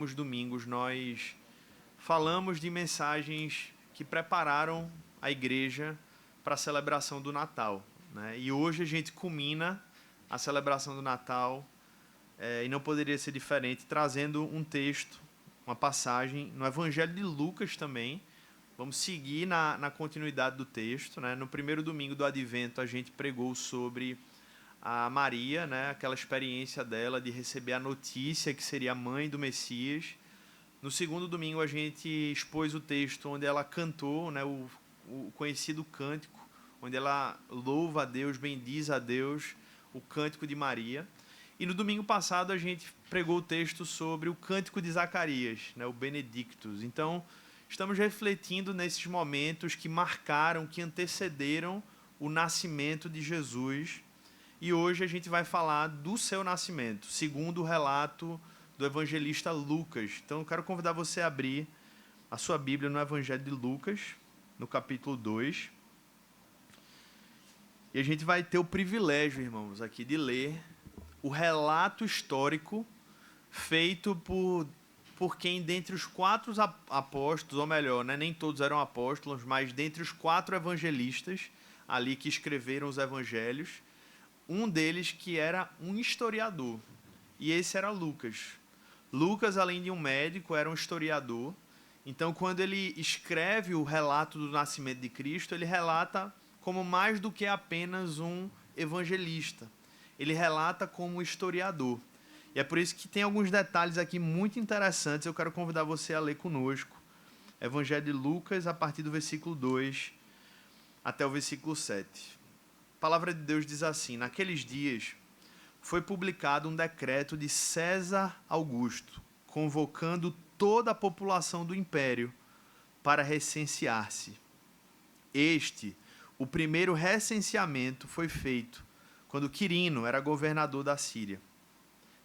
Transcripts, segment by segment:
Nos domingos nós falamos de mensagens que prepararam a igreja para a celebração do Natal, né? E hoje a gente culmina a celebração do Natal, e não poderia ser diferente, trazendo um texto, uma passagem no Evangelho de Lucas também. Vamos seguir na continuidade do texto, né? No primeiro domingo do Advento a gente pregou sobre a Maria, né? Aquela experiência dela de receber a notícia que seria a mãe do Messias. No segundo domingo a gente expôs o texto onde ela cantou, né, o conhecido cântico, onde ela louva a Deus, bendiz a Deus, o cântico de Maria. E no domingo passado a gente pregou o texto sobre o cântico de Zacarias, né, o Benedictus. Então, estamos refletindo nesses momentos que marcaram, que antecederam o nascimento de Jesus. E hoje a gente vai falar do seu nascimento, segundo o relato do evangelista Lucas. Então eu quero convidar você a abrir a sua Bíblia no Evangelho de Lucas, no capítulo 2. E a gente vai ter o privilégio, irmãos, aqui de ler o relato histórico feito por quem dentre os 4 apóstolos, ou melhor, né, nem todos eram apóstolos, mas dentre os 4 evangelistas ali que escreveram os evangelhos, um deles que era um historiador, e esse era Lucas. Lucas, além de um médico, era um historiador. Então, quando ele escreve o relato do nascimento de Cristo, ele relata como mais do que apenas um evangelista. Ele relata como historiador. E é por isso que tem alguns detalhes aqui muito interessantes. Eu quero convidar você a ler conosco. Evangelho de Lucas, a partir do versículo 2 até o versículo 7. A palavra de Deus diz assim: naqueles dias foi publicado um decreto de César Augusto, convocando toda a população do império para recensear-se. O primeiro recenseamento foi feito quando Quirino era governador da Síria.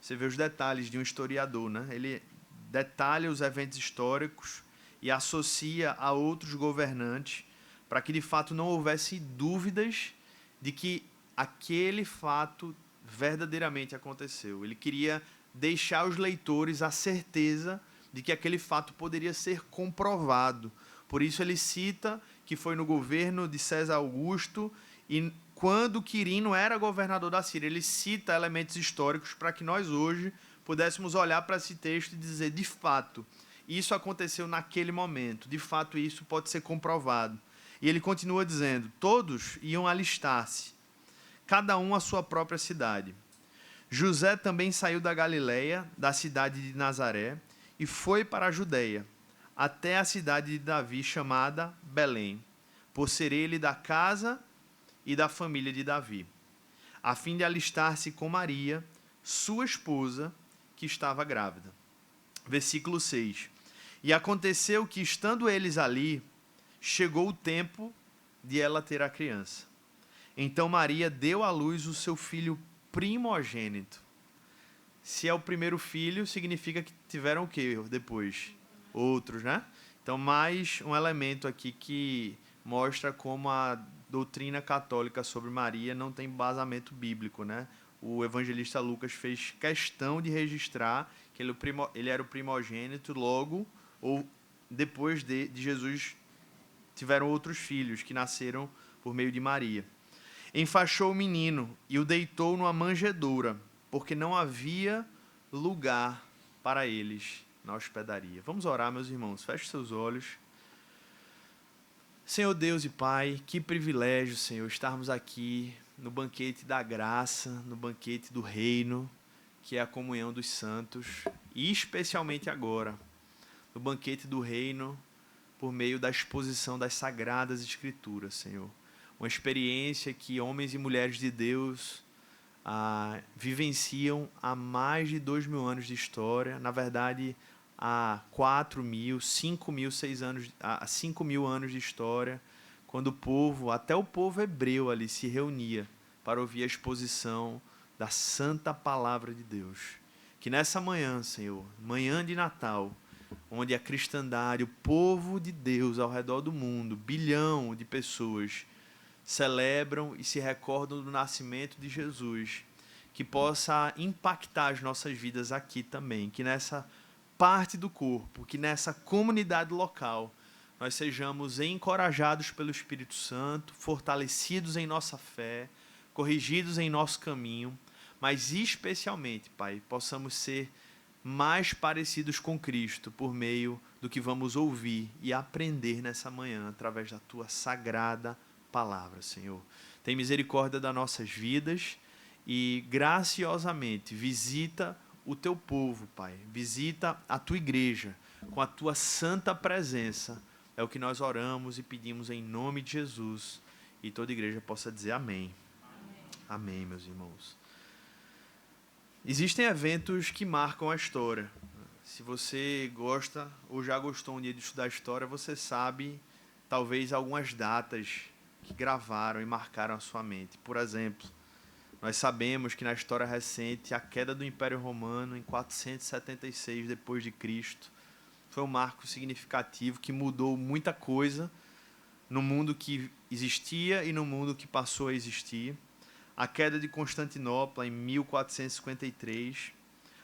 Você vê os detalhes de um historiador, né? Ele detalha os eventos históricos e associa a outros governantes para que de fato não houvesse dúvidas de que aquele fato verdadeiramente aconteceu. Ele queria deixar os leitores a certeza de que aquele fato poderia ser comprovado. Por isso ele cita que foi no governo de César Augusto e quando Quirino era governador da Síria. Ele cita elementos históricos para que nós hoje pudéssemos olhar para esse texto e dizer, de fato, isso aconteceu naquele momento, de fato isso pode ser comprovado. E ele continua dizendo, todos iam alistar-se, cada um à sua própria cidade. José também saiu da Galileia, da cidade de Nazaré, e foi para a Judeia, até a cidade de Davi, chamada Belém, por ser ele da casa e da família de Davi, a fim de alistar-se com Maria, sua esposa, que estava grávida. Versículo 6. E aconteceu que, estando eles ali, chegou o tempo de ela ter a criança. Então Maria deu à luz o seu filho primogênito. Se é o primeiro filho, significa que tiveram o quê depois? Outros, né? Então, mais um elemento aqui que mostra como a doutrina católica sobre Maria não tem embasamento bíblico, né? O evangelista Lucas fez questão de registrar que ele era o primogênito, logo, ou depois de Jesus, tiveram outros filhos que nasceram por meio de Maria. Enfaixou o menino e o deitou numa manjedoura, porque não havia lugar para eles na hospedaria. Vamos orar, meus irmãos. Feche seus olhos. Senhor Deus e Pai, que privilégio, Senhor, estarmos aqui no banquete da graça, no banquete do reino, que é a comunhão dos santos, e especialmente agora, no banquete do reino, por meio da exposição das Sagradas Escrituras, Senhor. Uma experiência que homens e mulheres de Deus vivenciam há mais de 2.000 anos de história, na verdade, há 4.000, 5.000, 5.000 anos de história, quando o povo, até o povo hebreu ali, se reunia para ouvir a exposição da santa palavra de Deus. Que nessa manhã, Senhor, manhã de Natal, onde a cristandade, o povo de Deus ao redor do mundo, 1 bilhão de pessoas, celebram e se recordam do nascimento de Jesus, que possa impactar as nossas vidas aqui também, que nessa parte do corpo, que nessa comunidade local nós sejamos encorajados pelo Espírito Santo, fortalecidos em nossa fé, corrigidos em nosso caminho, mas especialmente, Pai, possamos ser mais parecidos com Cristo por meio do que vamos ouvir e aprender nessa manhã através da Tua sagrada palavra, Senhor. Tem misericórdia das nossas vidas e graciosamente visita o Teu povo, Pai. Visita a Tua igreja com a Tua santa presença. É o que nós oramos e pedimos em nome de Jesus. E toda a igreja possa dizer amém. Amém, amém, meus irmãos. Existem eventos que marcam a história. Se você gosta ou já gostou um dia de estudar história, você sabe talvez algumas datas que gravaram e marcaram a sua mente. Por exemplo, nós sabemos que na história recente a queda do Império Romano em 476 depois de Cristo foi um marco significativo que mudou muita coisa no mundo que existia e no mundo que passou a existir. A queda de Constantinopla em 1453,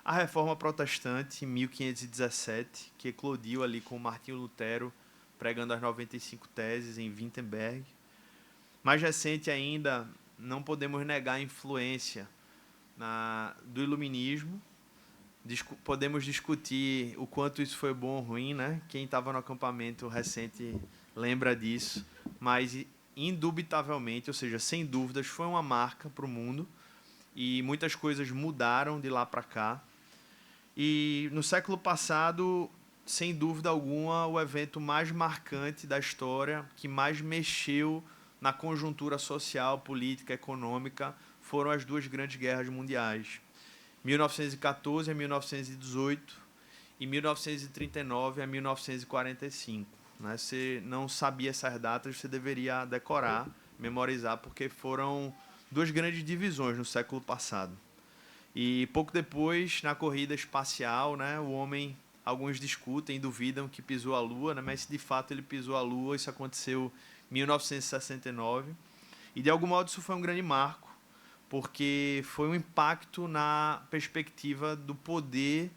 a Reforma Protestante em 1517, que eclodiu ali com Martinho Lutero pregando as 95 teses em Wittenberg. Mais recente ainda, não podemos negar a influência do Iluminismo. Podemos discutir o quanto isso foi bom ou ruim, né? Quem estava no acampamento recente lembra disso, mas indubitavelmente, ou seja, sem dúvidas, foi uma marca para o mundo e muitas coisas mudaram de lá para cá. E no século passado, sem dúvida alguma, o evento mais marcante da história, que mais mexeu na conjuntura social, política, econômica, foram as duas grandes guerras mundiais. 1914 a 1918 e 1939 a 1945. Né? Se não sabia essas datas, você deveria decorar, memorizar, porque foram duas grandes divisões no século passado. E pouco depois, na corrida espacial, né, o homem, alguns discutem, duvidam que pisou a Lua, né, mas de fato ele pisou a Lua, isso aconteceu em 1969. E de algum modo isso foi um grande marco, porque foi um impacto na perspectiva do poder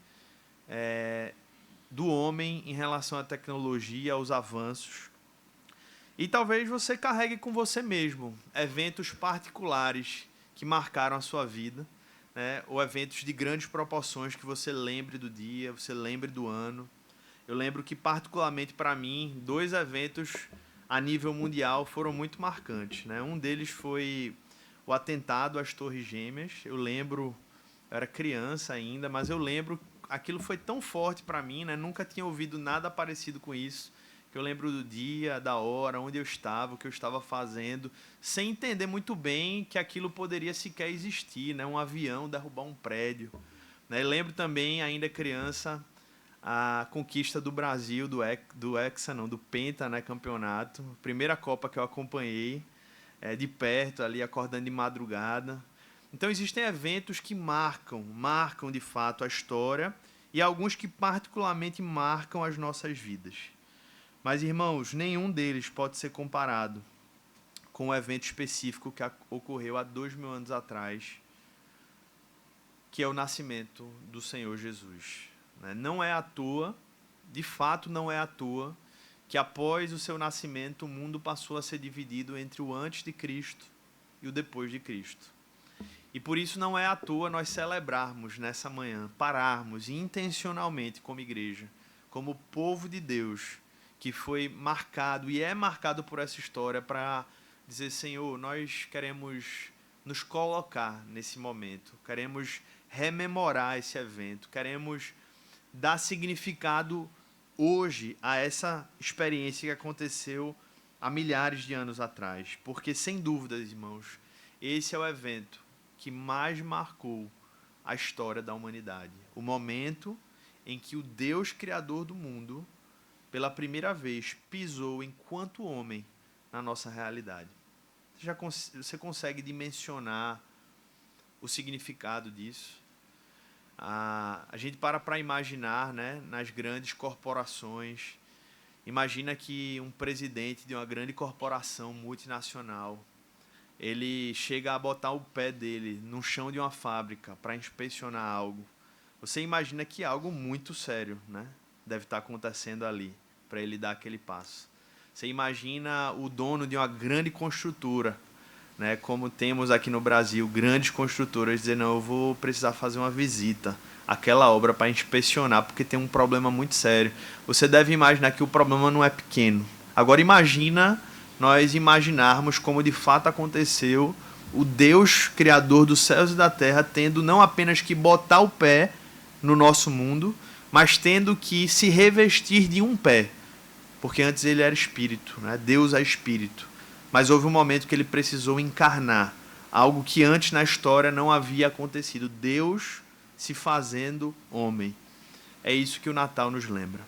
do homem em relação à tecnologia, aos avanços. E talvez você carregue com você mesmo eventos particulares que marcaram a sua vida, né? Ou eventos de grandes proporções que você lembre do dia, você lembre do ano. Eu lembro que, particularmente para mim, dois eventos a nível mundial foram muito marcantes, né? Um deles foi o atentado às Torres Gêmeas. Eu lembro, eu era criança ainda, mas eu lembro, aquilo foi tão forte para mim, né? Nunca tinha ouvido nada parecido com isso. Que eu lembro do dia, da hora, onde eu estava, o que eu estava fazendo, sem entender muito bem que aquilo poderia sequer existir, né? Um avião derrubar um prédio. Né? Eu lembro também, ainda criança, a conquista do Brasil, do Penta, né, campeonato. Primeira Copa que eu acompanhei, de perto, ali, acordando de madrugada. Então, existem eventos que marcam de fato a história e alguns que particularmente marcam as nossas vidas. Mas, irmãos, nenhum deles pode ser comparado com o evento específico que ocorreu há 2000 anos atrás, que é o nascimento do Senhor Jesus. Não é à toa, de fato não é à toa, que após o seu nascimento o mundo passou a ser dividido entre o antes de Cristo e o depois de Cristo. E por isso não é à toa nós celebrarmos nessa manhã, pararmos intencionalmente como igreja, como povo de Deus, que foi marcado e é marcado por essa história para dizer, Senhor, nós queremos nos colocar nesse momento, queremos rememorar esse evento, queremos dar significado hoje a essa experiência que aconteceu há milhares de anos atrás. Porque, sem dúvidas, irmãos, esse é o evento que mais marcou a história da humanidade. O momento em que o Deus Criador do mundo, pela primeira vez, pisou enquanto homem na nossa realidade. Você consegue dimensionar o significado disso? A gente para imaginar, né, nas grandes corporações. Imagina que um presidente de uma grande corporação multinacional, ele chega a botar o pé dele no chão de uma fábrica para inspecionar algo. Você imagina que algo muito sério, né, deve estar acontecendo ali para ele dar aquele passo. Você imagina o dono de uma grande construtora, né, como temos aqui no Brasil, grandes construtoras dizendo, não, eu vou precisar fazer uma visita àquela obra para inspecionar, porque tem um problema muito sério. Você deve imaginar que o problema não é pequeno. Agora imagina nós imaginarmos como de fato aconteceu, o Deus criador dos céus e da terra tendo não apenas que botar o pé no nosso mundo, mas tendo que se revestir de um pé, porque antes ele era espírito, né? Deus é espírito. Mas houve um momento que ele precisou encarnar algo que antes na história não havia acontecido. Deus se fazendo homem. É isso que o Natal nos lembra.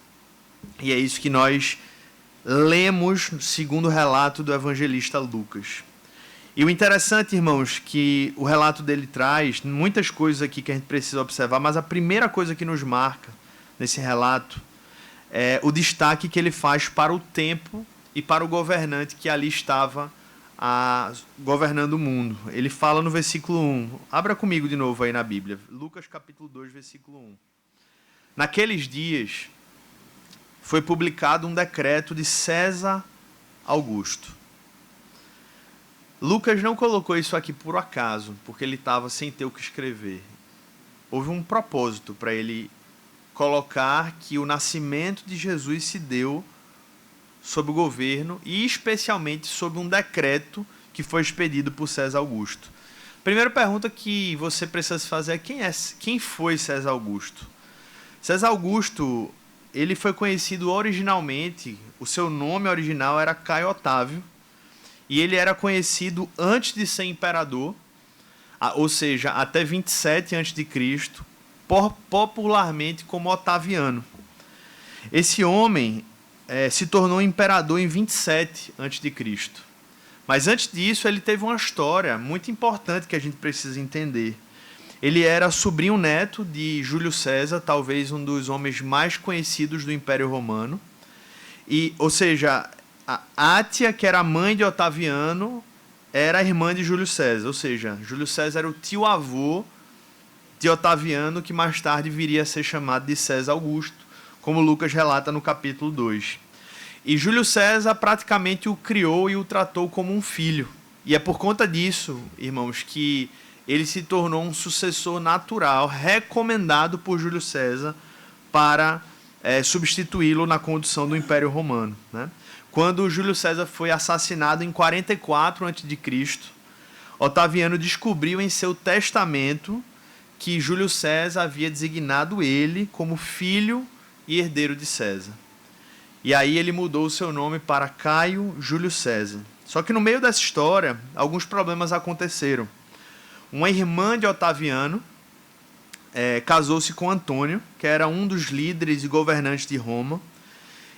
E é isso que nós lemos segundo o relato do evangelista Lucas. E o interessante, irmãos, que o relato dele traz muitas coisas aqui que a gente precisa observar, mas a primeira coisa que nos marca nesse relato é o destaque que ele faz para o tempo e para o governante que ali estava governando o mundo. Ele fala no versículo 1. Abra comigo de novo aí na Bíblia. Lucas capítulo 2, versículo 1. Naqueles dias foi publicado um decreto de César Augusto. Lucas não colocou isso aqui por acaso, porque ele estava sem ter o que escrever. Houve um propósito para ele colocar que o nascimento de Jesus se deu sob o governo e especialmente sob um decreto que foi expedido por César Augusto. Primeira pergunta que você precisa se fazer é quem foi César Augusto? César Augusto, ele foi conhecido originalmente, o seu nome original era Caio Otávio, e ele era conhecido antes de ser imperador, ou seja, até 27 a.C., popularmente como Otaviano. Esse homem se tornou imperador em 27 a.C. Mas antes disso, ele teve uma história muito importante que a gente precisa entender. Ele era sobrinho neto de Júlio César, talvez um dos homens mais conhecidos do Império Romano. Ou seja, a Átia, que era a mãe de Otaviano, era a irmã de Júlio César. Ou seja, Júlio César era o tio-avô de Otaviano, que mais tarde viria a ser chamado de César Augusto, como Lucas relata no capítulo 2. E Júlio César praticamente o criou e o tratou como um filho. E é por conta disso, irmãos, que ele se tornou um sucessor natural, recomendado por Júlio César para substituí-lo na condução do Império Romano, né? Quando Júlio César foi assassinado em 44 a.C., Otaviano descobriu em seu testamento que Júlio César havia designado ele como filho e herdeiro de César. E aí ele mudou o seu nome para Caio Júlio César. Só que no meio dessa história, alguns problemas aconteceram. Uma irmã de Otaviano casou-se com Antônio, que era um dos líderes e governantes de Roma.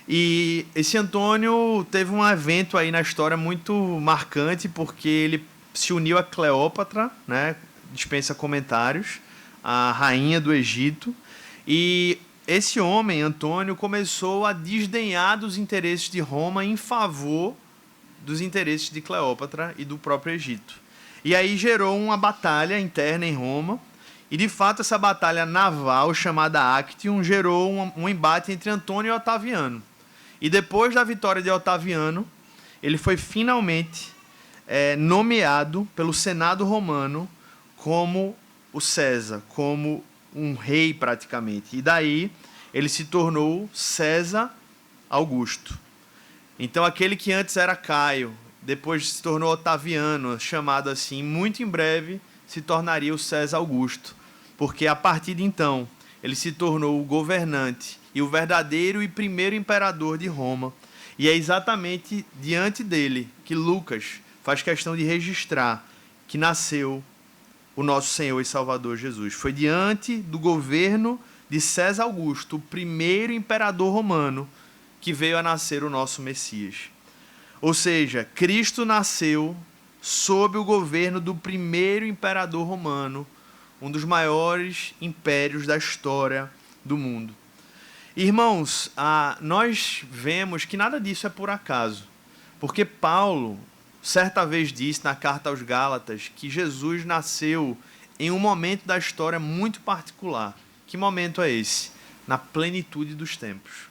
E esse Antônio teve um evento aí na história muito marcante, porque ele se uniu a Cleópatra, né, dispensa comentários, a rainha do Egito, e esse homem, Antônio, começou a desdenhar dos interesses de Roma em favor dos interesses de Cleópatra e do próprio Egito. E aí gerou uma batalha interna em Roma, e de fato essa batalha naval, chamada Actium, gerou um embate entre Antônio e Otaviano. E depois da vitória de Otaviano, ele foi finalmente nomeado pelo Senado romano como o César, como um rei praticamente. E daí ele se tornou César Augusto. Então aquele que antes era Caio, depois se tornou Otaviano, chamado assim, muito em breve se tornaria o César Augusto, porque a partir de então ele se tornou o governante e o verdadeiro e primeiro imperador de Roma. E é exatamente diante dele que Lucas faz questão de registrar que nasceu o nosso Senhor e Salvador Jesus. Foi diante do governo de César Augusto, o primeiro imperador romano, que veio a nascer o nosso Messias. Ou seja, Cristo nasceu sob o governo do primeiro imperador romano, um dos maiores impérios da história do mundo. Irmãos, nós vemos que nada disso é por acaso, porque Paulo certa vez disse na carta aos Gálatas que Jesus nasceu em um momento da história muito particular, Que momento é esse? Na plenitude dos tempos.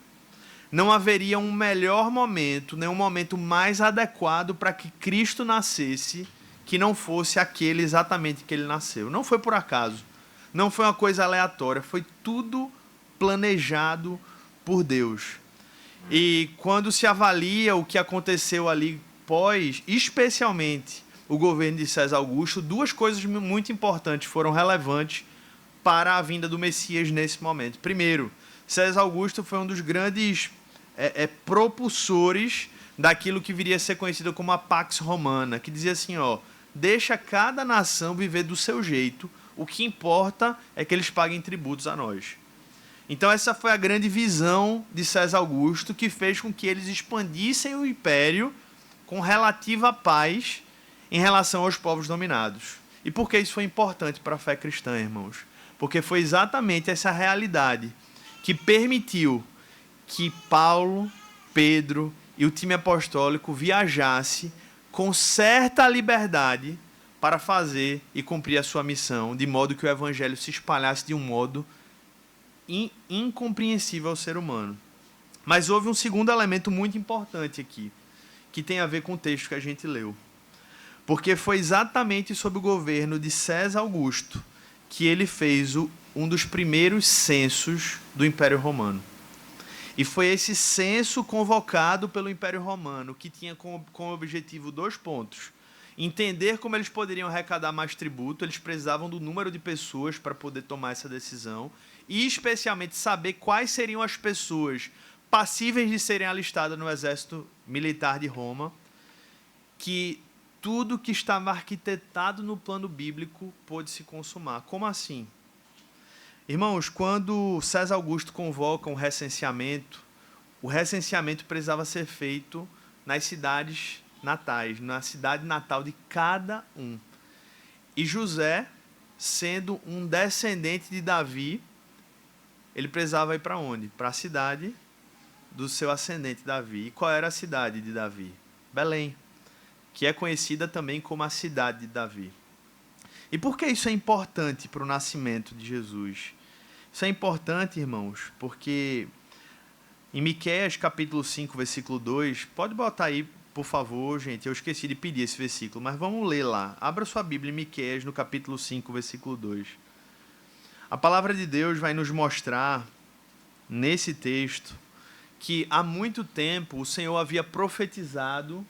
Não haveria um melhor momento, nem um momento mais adequado para que Cristo nascesse, que não fosse aquele exatamente que ele nasceu. Não foi por acaso, não foi uma coisa aleatória, foi tudo planejado por Deus. E quando se avalia o que aconteceu ali pós, especialmente o governo de César Augusto, duas coisas muito importantes foram relevantes para a vinda do Messias nesse momento. Primeiro, César Augusto foi um dos grandes propulsores daquilo que viria a ser conhecido como a Pax Romana, que dizia assim, ó, deixa cada nação viver do seu jeito, o que importa é que eles paguem tributos a nós. Então essa foi a grande visão de César Augusto, que fez com que eles expandissem o império com relativa paz em relação aos povos dominados. E por que isso foi importante para a fé cristã, irmãos? Porque foi exatamente essa realidade que permitiu que Paulo, Pedro e o time apostólico viajasse com certa liberdade para fazer e cumprir a sua missão, de modo que o evangelho se espalhasse de um modo incompreensível ao ser humano. Mas houve um segundo elemento muito importante aqui, que tem a ver com o texto que a gente leu. Porque foi exatamente sob o governo de César Augusto que ele fez um dos primeiros censos do Império Romano. E foi esse censo convocado pelo Império Romano, que tinha como objetivo 2 pontos. Entender como eles poderiam arrecadar mais tributo, eles precisavam do número de pessoas para poder tomar essa decisão, e especialmente saber quais seriam as pessoas passíveis de serem alistadas no exército militar de Roma, que tudo que estava arquitetado no plano bíblico pôde se consumar. Como assim? Irmãos, quando César Augusto convoca um recenseamento, o recenseamento precisava ser feito nas cidades natais, na cidade natal de cada um. E José, sendo um descendente de Davi, ele precisava ir para onde? Para a cidade do seu ascendente Davi. E qual era a cidade de Davi? Belém, que é conhecida também como a cidade de Davi. E por que isso é importante para o nascimento de Jesus? Isso é importante, irmãos, porque em Miqueias capítulo 5, versículo 2, pode botar aí, por favor, gente, eu esqueci de pedir esse versículo, mas vamos ler lá. Abra sua Bíblia em Miqueias, no capítulo 5, versículo 2. A palavra de Deus vai nos mostrar, nesse texto, que há muito tempo o Senhor havia profetizado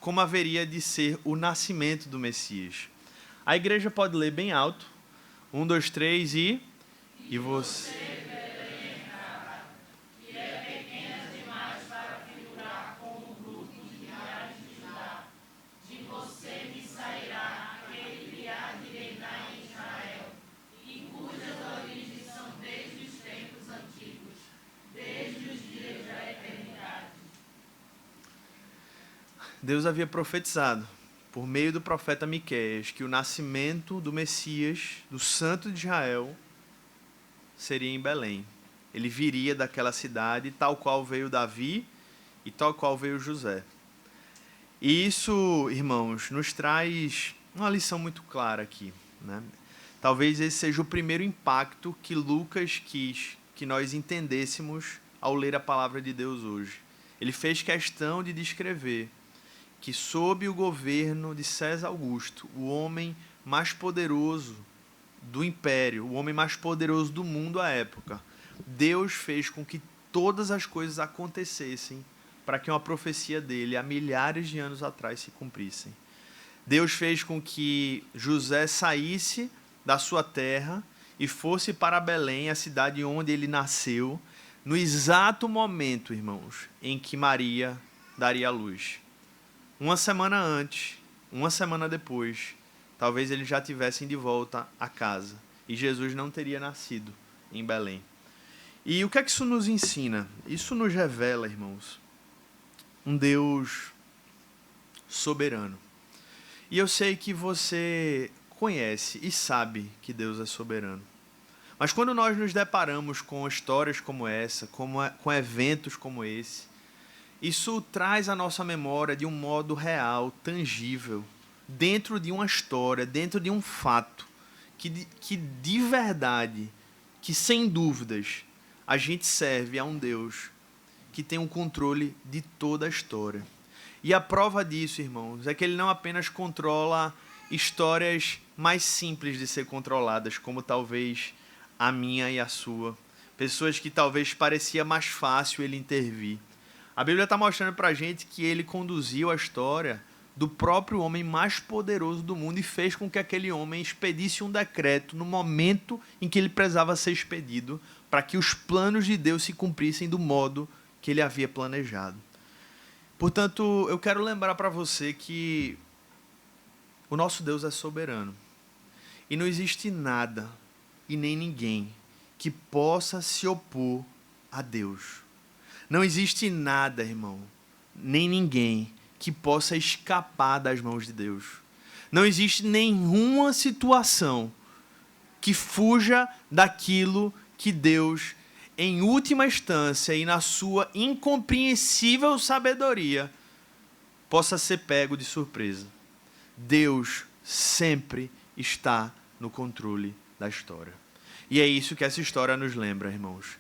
como haveria de ser o nascimento do Messias. A igreja pode ler bem alto. 1, 2, 3 e você... Deus havia profetizado, por meio do profeta Miqueias, que o nascimento do Messias, do Santo de Israel, seria em Belém. Ele viria daquela cidade, tal qual veio Davi e tal qual veio José. E isso, irmãos, nos traz uma lição muito clara aqui, né? Talvez esse seja o primeiro impacto que Lucas quis que nós entendêssemos ao ler a palavra de Deus hoje. Ele fez questão de descrever que sob o governo de César Augusto, o homem mais poderoso do império, o homem mais poderoso do mundo à época, Deus fez com que todas as coisas acontecessem para que uma profecia dele há milhares de anos atrás se cumprissem. Deus fez com que José saísse da sua terra e fosse para Belém, a cidade onde ele nasceu, no exato momento, irmãos, em que Maria daria à luz. Uma semana antes, uma semana depois, talvez eles já tivessem de volta a casa. E Jesus não teria nascido em Belém. E o que é que isso nos ensina? Isso nos revela, irmãos, um Deus soberano. E eu sei que você conhece e sabe que Deus é soberano. Mas quando nós nos deparamos com histórias como essa, com eventos como esse, isso traz à nossa memória de um modo real, tangível, dentro de uma história, dentro de um fato, que de verdade, que, sem dúvidas, a gente serve a um Deus que tem o controle de toda a história. E a prova disso, irmãos, é que ele não apenas controla histórias mais simples de ser controladas, como talvez a minha e a sua. Pessoas que talvez parecia mais fácil ele intervir. A Bíblia está mostrando para a gente que ele conduziu a história do próprio homem mais poderoso do mundo e fez com que aquele homem expedisse um decreto no momento em que ele precisava ser expedido, para que os planos de Deus se cumprissem do modo que ele havia planejado. Portanto, eu quero lembrar para você que o nosso Deus é soberano. E não existe nada e nem ninguém que possa se opor a Deus. Não existe nada, irmão, nem ninguém que possa escapar das mãos de Deus. Não existe nenhuma situação que fuja daquilo que Deus, em última instância e na sua incompreensível sabedoria, possa ser pego de surpresa. Deus sempre está no controle da história. E é isso que essa história nos lembra, irmãos.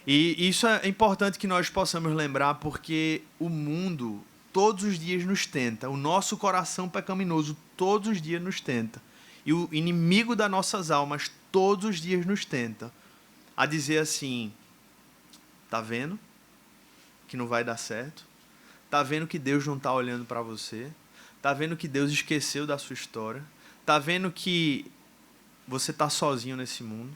E isso é importante que nós possamos lembrar, porque o mundo todos os dias nos tenta, o nosso coração pecaminoso todos os dias nos tenta, e o inimigo das nossas almas todos os dias nos tenta a dizer assim: tá vendo que não vai dar certo? Tá vendo que Deus não está olhando para você? Tá vendo que Deus esqueceu da sua história? Tá vendo que você está sozinho nesse mundo?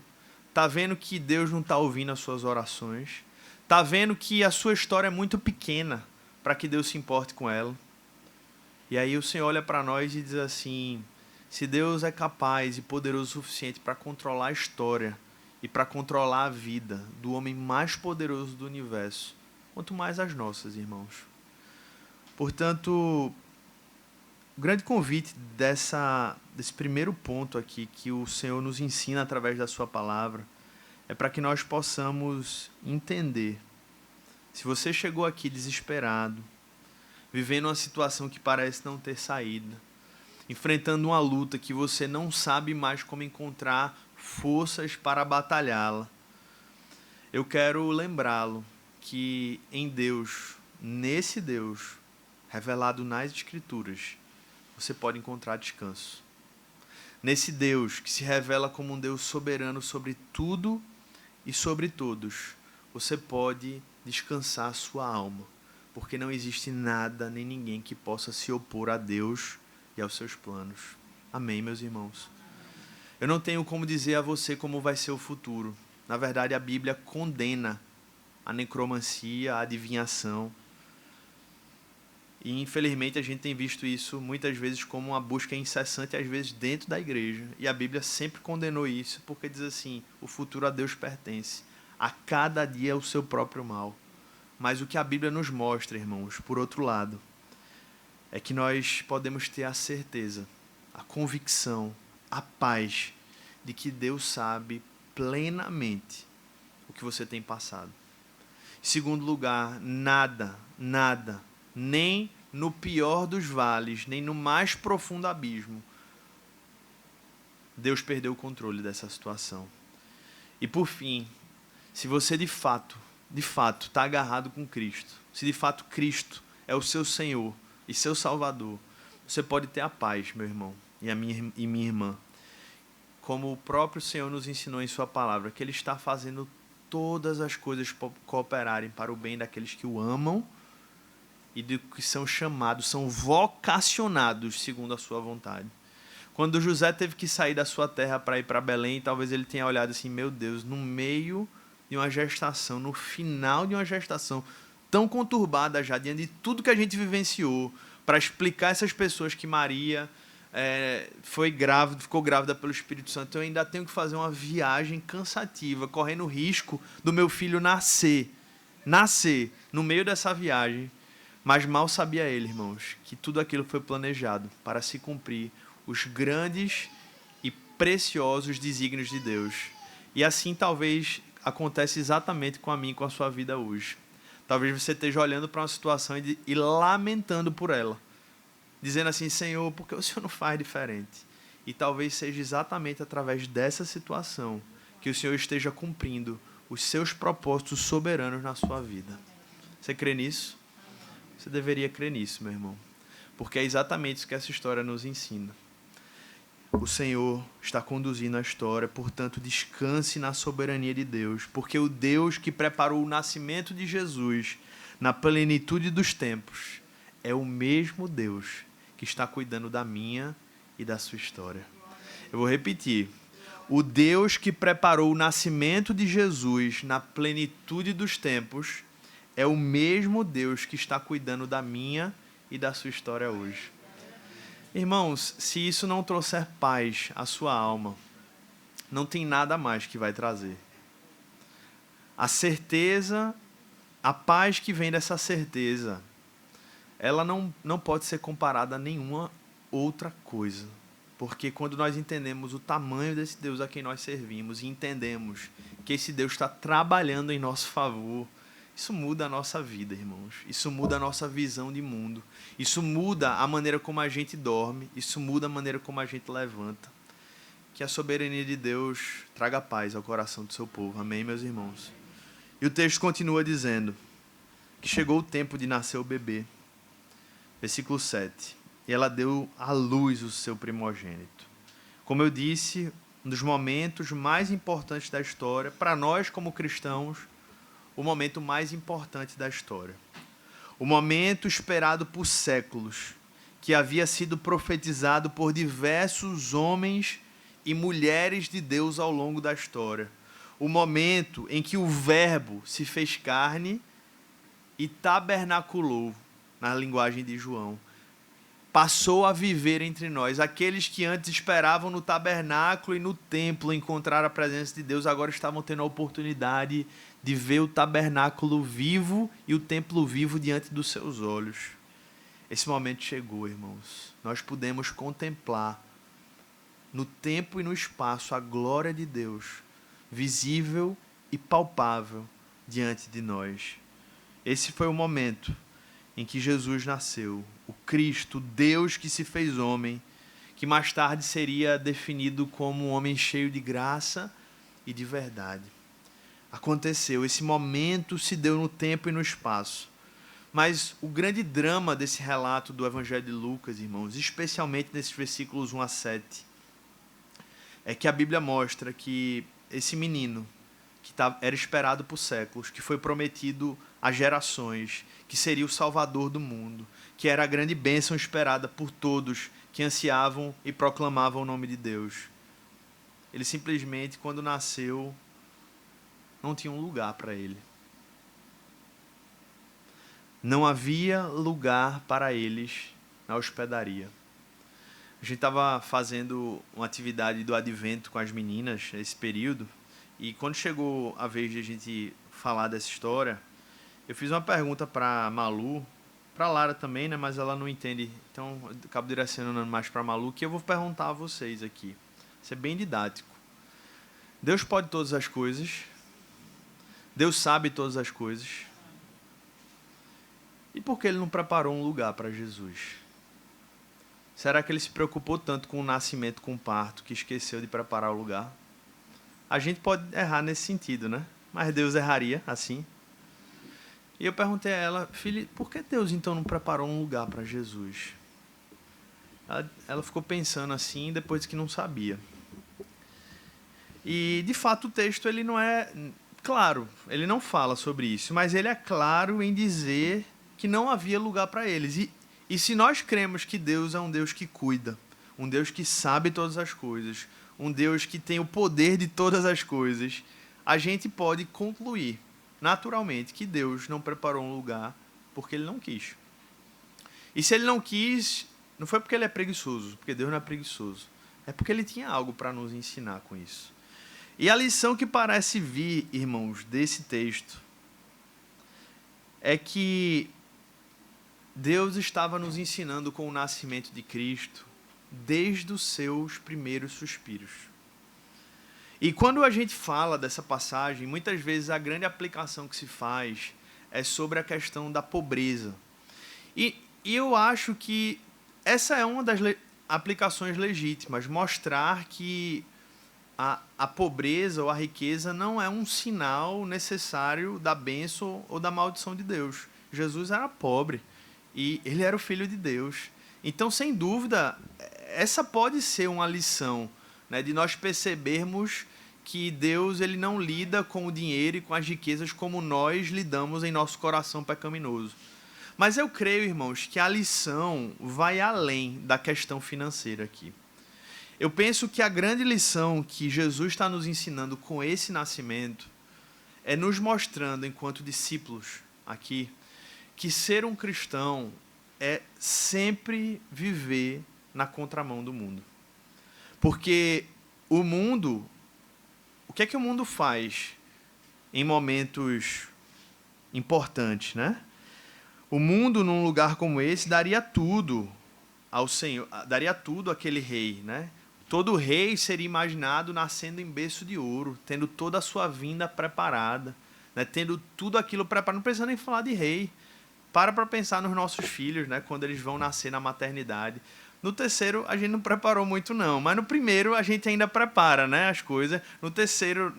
Tá vendo que Deus não está ouvindo as suas orações? Tá vendo que a sua história é muito pequena para que Deus se importe com ela? E aí o Senhor olha para nós e diz assim: se Deus é capaz e poderoso o suficiente para controlar a história e para controlar a vida do homem mais poderoso do universo, quanto mais as nossas, irmãos. Portanto, o grande convite desse primeiro ponto aqui, que o Senhor nos ensina através da sua palavra, é para que nós possamos entender. Se você chegou aqui desesperado, vivendo uma situação que parece não ter saída, enfrentando uma luta que você não sabe mais como encontrar forças para batalhá-la, eu quero lembrá-lo que em Deus, nesse Deus, revelado nas Escrituras, você pode encontrar descanso. Nesse Deus que se revela como um Deus soberano sobre tudo e sobre todos, você pode descansar a sua alma, porque não existe nada nem ninguém que possa se opor a Deus e aos seus planos. Amém, meus irmãos? Eu não tenho como dizer a você como vai ser o futuro. Na verdade, a Bíblia condena a necromancia, a adivinhação. E, infelizmente, a gente tem visto isso muitas vezes como uma busca incessante, às vezes dentro da igreja. E a Bíblia sempre condenou isso, porque diz assim: o futuro a Deus pertence. A cada dia é o seu próprio mal. Mas o que a Bíblia nos mostra, irmãos, por outro lado, é que nós podemos ter a certeza, a convicção, a paz de que Deus sabe plenamente o que você tem passado. Em segundo lugar, nada, nem no pior dos vales, nem no mais profundo abismo, Deus perdeu o controle dessa situação. E por fim, se você de fato está agarrado com Cristo, se de fato Cristo é o seu Senhor e seu Salvador, você pode ter a paz, meu irmão e minha irmã. Como o próprio Senhor nos ensinou em sua palavra, que Ele está fazendo todas as coisas cooperarem para o bem daqueles que o amam e de que são chamados, são vocacionados segundo a sua vontade. Quando José teve que sair da sua terra para ir para Belém, talvez ele tenha olhado assim: meu Deus, no meio de uma gestação, no final de uma gestação tão conturbada já, diante de tudo que a gente vivenciou, para explicar a essas pessoas que Maria ficou grávida pelo Espírito Santo, eu ainda tenho que fazer uma viagem cansativa, correndo o risco do meu filho nascer no meio dessa viagem. Mas mal sabia ele, irmãos, que tudo aquilo foi planejado para se cumprir os grandes e preciosos desígnios de Deus. E assim talvez acontece exatamente com a mim e com a sua vida hoje. Talvez você esteja olhando para uma situação e lamentando por ela, dizendo assim: Senhor, por que o Senhor não faz diferente? E talvez seja exatamente através dessa situação que o Senhor esteja cumprindo os seus propósitos soberanos na sua vida. Você crê nisso? Você deveria crer nisso, meu irmão. Porque é exatamente isso que essa história nos ensina. O Senhor está conduzindo a história, portanto, descanse na soberania de Deus, porque o Deus que preparou o nascimento de Jesus na plenitude dos tempos é o mesmo Deus que está cuidando da minha e da sua história. Eu vou repetir. O Deus que preparou o nascimento de Jesus na plenitude dos tempos é o mesmo Deus que está cuidando da minha e da sua história hoje. Irmãos, se isso não trouxer paz à sua alma, não tem nada mais que vai trazer. A certeza, a paz que vem dessa certeza, ela não pode ser comparada a nenhuma outra coisa. Porque quando nós entendemos o tamanho desse Deus a quem nós servimos e entendemos que esse Deus está trabalhando em nosso favor, isso muda a nossa vida, irmãos. Isso muda a nossa visão de mundo. Isso muda a maneira como a gente dorme. Isso muda a maneira como a gente levanta. Que a soberania de Deus traga paz ao coração do seu povo. Amém, meus irmãos? E o texto continua dizendo que chegou o tempo de nascer o bebê. Versículo 7. E ela deu à luz o seu primogênito. Como eu disse, um dos momentos mais importantes da história, para nós como cristãos, o momento mais importante da história. O momento esperado por séculos, que havia sido profetizado por diversos homens e mulheres de Deus ao longo da história. O momento em que o Verbo se fez carne e tabernaculou, na linguagem de João. Passou a viver entre nós. Aqueles que antes esperavam no tabernáculo e no templo encontrar a presença de Deus, agora estavam tendo a oportunidade de ver o tabernáculo vivo e o templo vivo diante dos seus olhos. Esse momento chegou, irmãos. Nós podemos contemplar no tempo e no espaço a glória de Deus, visível e palpável diante de nós. Esse foi o momento em que Jesus nasceu, o Cristo, Deus que se fez homem, que mais tarde seria definido como um homem cheio de graça e de verdade. Aconteceu, esse momento se deu no tempo e no espaço. Mas o grande drama desse relato do Evangelho de Lucas, irmãos, especialmente nesses versículos 1 a 7, é que a Bíblia mostra que esse menino, que era esperado por séculos, que foi prometido a gerações, que seria o Salvador do mundo, que era a grande bênção esperada por todos que ansiavam e proclamavam o nome de Deus. Ele simplesmente, quando nasceu, não tinha um lugar para ele. Não havia lugar para eles na hospedaria. A gente estava fazendo uma atividade do advento com as meninas nesse período, e quando chegou a vez de a gente falar dessa história, eu fiz uma pergunta para Malu, para Lara também, né, mas ela não entende, então eu acabo direcionando mais para Malu, que eu vou perguntar a vocês aqui. Isso é bem didático. Deus pode todas as coisas, Deus sabe todas as coisas, e por que Ele não preparou um lugar para Jesus? Será que Ele se preocupou tanto com o nascimento, com o parto, que esqueceu de preparar o lugar? A gente pode errar nesse sentido, né? Mas Deus erraria assim. E eu perguntei a ela, filha, por que Deus então não preparou um lugar para Jesus? Ela ficou pensando assim, depois que não sabia. E, de fato, o texto ele não é claro, ele não fala sobre isso, mas ele é claro em dizer que não havia lugar para eles. E se nós cremos que Deus é um Deus que cuida, um Deus que sabe todas as coisas, um Deus que tem o poder de todas as coisas, a gente pode concluir, naturalmente, que Deus não preparou um lugar porque Ele não quis. E se Ele não quis, não foi porque Ele é preguiçoso, porque Deus não é preguiçoso. É porque Ele tinha algo para nos ensinar com isso. E a lição que parece vir, irmãos, desse texto, é que Deus estava nos ensinando com o nascimento de Cristo desde os seus primeiros suspiros. E quando a gente fala dessa passagem, muitas vezes a grande aplicação que se faz é sobre a questão da pobreza. E eu acho que essa é uma das aplicações legítimas, mostrar que a pobreza ou a riqueza não é um sinal necessário da bênção ou da maldição de Deus. Jesus era pobre e ele era o Filho de Deus. Então, sem dúvida, essa pode ser uma lição, né, de nós percebermos que Deus ele não lida com o dinheiro e com as riquezas como nós lidamos em nosso coração pecaminoso. Mas eu creio, irmãos, que a lição vai além da questão financeira aqui. Eu penso que a grande lição que Jesus está nos ensinando com esse nascimento é nos mostrando, enquanto discípulos aqui, que ser um cristão é sempre viver na contramão do mundo. Porque o mundo, o que é que o mundo faz em momentos importantes, né? O mundo, num lugar como esse, daria tudo ao Senhor, daria tudo àquele rei, né? Todo rei seria imaginado nascendo em berço de ouro, tendo toda a sua vinda preparada, né? Tendo tudo aquilo preparado. Não precisa nem falar de rei. Para pensar nos nossos filhos, né? Quando eles vão nascer na maternidade. No terceiro, a gente não preparou muito, não. Mas no primeiro, a gente ainda prepara, né, as coisas. No terceiro,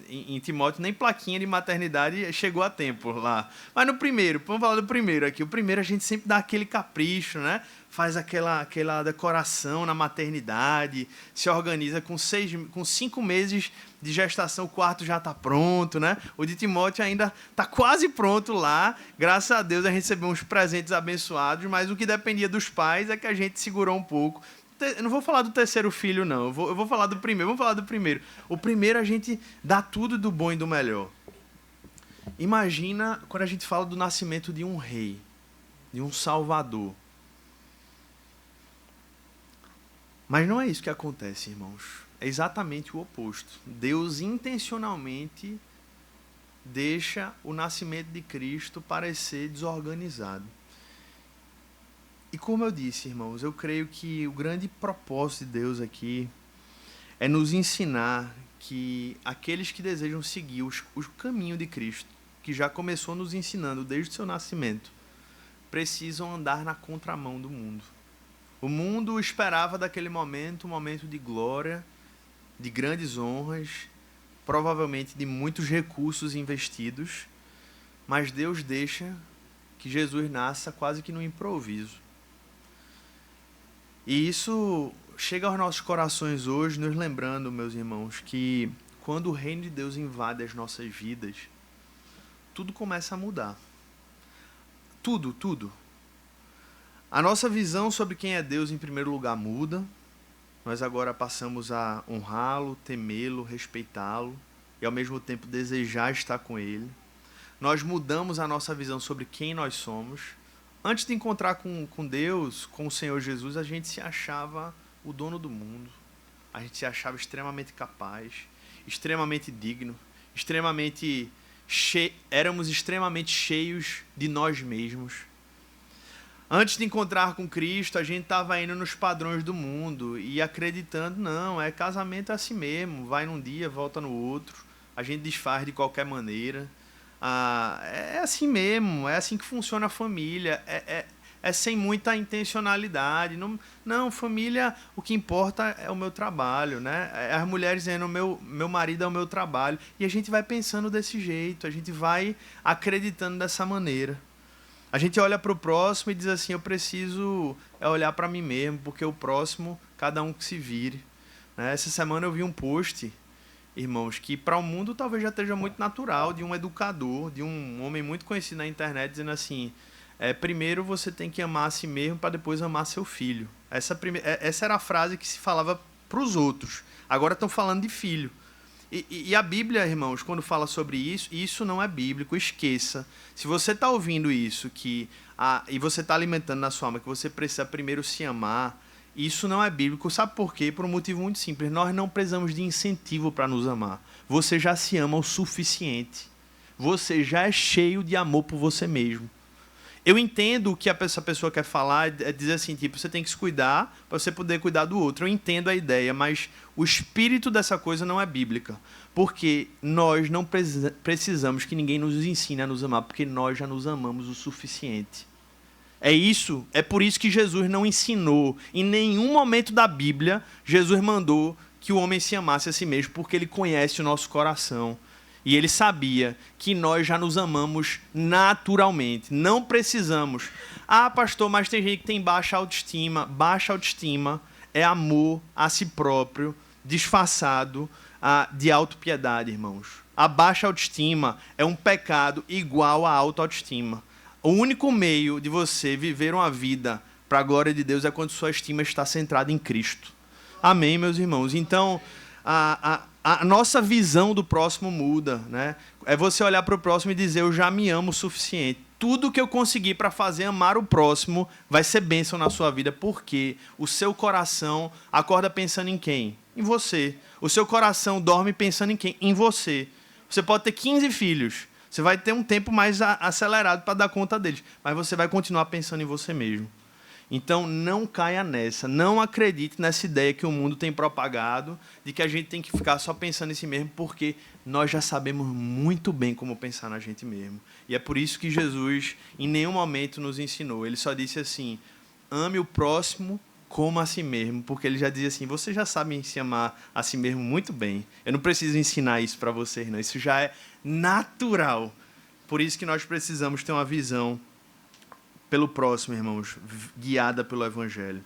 em Timóteo, nem plaquinha de maternidade chegou a tempo lá. Mas no primeiro, vamos falar do primeiro aqui. O primeiro, a gente sempre dá aquele capricho, né? Faz aquela decoração na maternidade, se organiza com 5 meses de gestação, o quarto já está pronto, né? O de Timóteo ainda está quase pronto lá. Graças a Deus a gente recebeu uns presentes abençoados, mas o que dependia dos pais é que a gente segurou um pouco. Eu não vou falar do terceiro filho, não. Eu vou falar do primeiro. Vamos falar do primeiro. O primeiro a gente dá tudo do bom e do melhor. Imagina quando a gente fala do nascimento de um rei, de um salvador. Mas não é isso que acontece, irmãos. É exatamente o oposto. Deus intencionalmente deixa o nascimento de Cristo parecer desorganizado. E como eu disse, irmãos, eu creio que o grande propósito de Deus aqui é nos ensinar que aqueles que desejam seguir o caminho de Cristo, que já começou nos ensinando desde o seu nascimento, precisam andar na contramão do mundo. O mundo esperava daquele momento um momento de glória, de grandes honras, provavelmente de muitos recursos investidos, mas Deus deixa que Jesus nasça quase que no improviso. E isso chega aos nossos corações hoje, nos lembrando, meus irmãos, que quando o reino de Deus invade as nossas vidas, tudo começa a mudar. Tudo. A nossa visão sobre quem é Deus, em primeiro lugar, muda. Nós agora passamos a honrá-lo, temê-lo, respeitá-lo e, ao mesmo tempo, desejar estar com ele. Nós mudamos a nossa visão sobre quem nós somos. Antes de encontrar com Deus, com o Senhor Jesus, a gente se achava o dono do mundo. A gente se achava extremamente capaz, extremamente digno, éramos extremamente cheios de nós mesmos. Antes de encontrar com Cristo, a gente estava indo nos padrões do mundo e acreditando, não, casamento é assim mesmo, vai num dia, volta no outro, a gente desfaz de qualquer maneira. É assim mesmo, é assim que funciona a família, é sem muita intencionalidade. Não, família, o que importa é o meu trabalho, né? As mulheres dizendo, meu marido é o meu trabalho. E a gente vai pensando desse jeito, a gente vai acreditando dessa maneira. A gente olha para o próximo e diz assim, eu preciso olhar para mim mesmo, porque o próximo, cada um que se vire. Né? Essa semana eu vi um post, irmãos, que para o mundo talvez já esteja muito natural, de um educador, de um homem muito conhecido na internet, dizendo assim, primeiro você tem que amar a si mesmo para depois amar seu filho. Essa era a frase que se falava para os outros. Agora estão falando de filho. E a Bíblia, irmãos, quando fala sobre isso não é bíblico, esqueça. Se você está ouvindo isso e você está alimentando na sua alma que você precisa primeiro se amar, isso não é bíblico. Sabe por quê? Por um motivo muito simples. Nós não precisamos de incentivo para nos amar. Você já se ama o suficiente. Você já é cheio de amor por você mesmo. Eu entendo o que essa pessoa quer falar, é dizer assim, tipo, você tem que se cuidar para você poder cuidar do outro. Eu entendo a ideia, mas o espírito dessa coisa não é bíblica. Porque nós não precisamos que ninguém nos ensine a nos amar, porque nós já nos amamos o suficiente. É por isso que Jesus não ensinou. Em nenhum momento da Bíblia, Jesus mandou que o homem se amasse a si mesmo, porque ele conhece o nosso coração. E ele sabia que nós já nos amamos naturalmente. Não precisamos. Ah, pastor, mas tem gente que tem baixa autoestima. Baixa autoestima é amor a si próprio, disfarçado de autopiedade, irmãos. A baixa autoestima é um pecado igual à autoestima. O único meio de você viver uma vida para a glória de Deus é quando sua estima está centrada em Cristo. Amém, meus irmãos? Então, a nossa visão do próximo muda, né? É você olhar para o próximo e dizer, eu já me amo o suficiente. Tudo que eu conseguir para fazer amar o próximo vai ser bênção na sua vida, porque o seu coração acorda pensando em quem? Em você. O seu coração dorme pensando em quem? Em você. Você pode ter 15 filhos, você vai ter um tempo mais acelerado para dar conta deles, mas você vai continuar pensando em você mesmo. Então, não caia nessa. Não acredite nessa ideia que o mundo tem propagado de que a gente tem que ficar só pensando em si mesmo, porque nós já sabemos muito bem como pensar na gente mesmo. E é por isso que Jesus, em nenhum momento, nos ensinou. Ele só disse assim, ame o próximo como a si mesmo, porque ele já dizia assim, vocês já sabem se amar a si mesmo muito bem. Eu não preciso ensinar isso para vocês, não. Isso já é natural. Por isso que nós precisamos ter uma visão pelo próximo, irmãos, guiada pelo Evangelho.